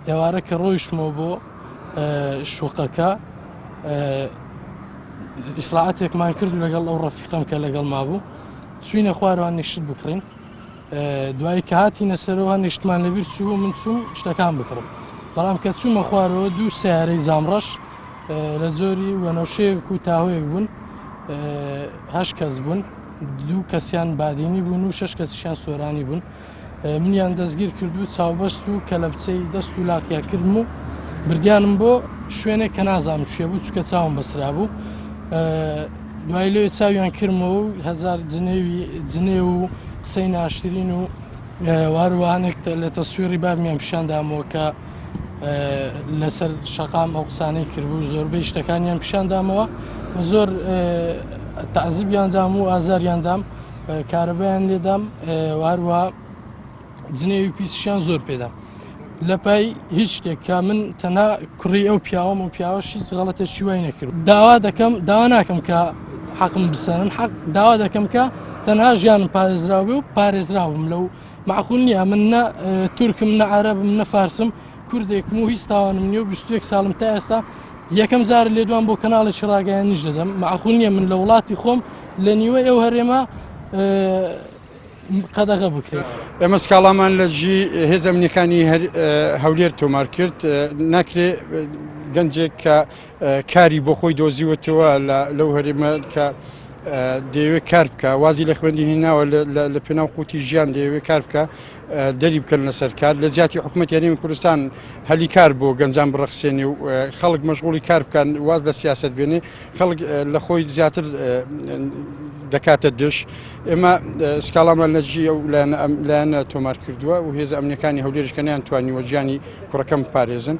ئێوارە کە ڕۆیشتمەوە بۆ شوقەکە ئیسراعەتێکمان کرد لەگەڵ ئەو ڕەفیقەم کە لەگەڵ مابوو چوینە خوارەوە نیشت بکڕین دوایی کە هاتینە سەرەوە نیشتمان لەبیر چوو من چوم شتەکان بکڕم بەڵام کە چوومە خوارەوە دوو سیارەی زامڕەش لە زۆری وەنەوشەیەک و تاوەیەک بوون 8 کەس بوون دوو کەسیان بادینی بوون و 6 کەسیشیان سۆرانی بوون منیان دەستگیر کردو چاوبەست و کە لە بچەی دەست و لاقیا کردم و بردیانم بۆ شوێنێک کە نازانم شوێ بوو چکە چاوم بەسرا بوو دوای لێ چاویان کردمەوە و هەزار جنێ و قسەی ناشرین و واروانێک لە تەسوێری بابمیان پیشاندامەوە کە لەسەر شەقام ئەو قسانەی کردبوو زۆربەی شتەکانیان پیشاندامەوە زۆر تەعزیبیاندام و ئازاریاندام کارەبایان لێدام واروها جنێوی پیسیشیان زۆر پێدام لە پای هیچ شتێک کە من تەنها کوڕی ئەو پیاوەم و پیاوەش هیچ غەڵەتێکی وای نەکرد داوا ناکەم کە حەقم بسەنن داوا دەکەم کە تەنها ژیانم پارێزراو بێ و پارێزراوم لەو معقول نییە من نە تورکم نە عەرەبم نە فارسم کوردێکم و هیچ تاوانم نییە و 21 ساڵم تا ئێستا یەکەم جار لێدوان بۆ کەناڵێکی ڕاگەیان نیش دەدەم معقول نییە من لە وڵاتی خۆم لە نیوەی ئەو هەرێمە قەدەغە بکرێت ئێمە سکاڵامان لە ژی هێز ئەمنیەکانی هەولێر تۆمار کرد ناکرێ گەنجێک کە کاری بۆ خۆی دۆزیوەتەوە لەو هەرێمە کە دەیەوێت کار بکە وازی لە خوێندنی ناوە لە پێناو قوتی ژیان دەیەوێت کار بکە دەری بکەن لەسەر کار لە جیاتی حکوومەت یاریمی کوردستان هەلی کار بۆ گەنجان بڕەخسێنی و خەڵک مەشغوڵی کار بکەن واز لە سیاست بێنێ خەڵک لە خۆی زیاتر دەکاتە دش ئێمە سکاڵامان لەژی ئەو لایەنە تۆمار کردووە و هێز ئەمنیەکانی هەولێرشکە نیان توانیوە ژیانی کوڕەکەم پارێزن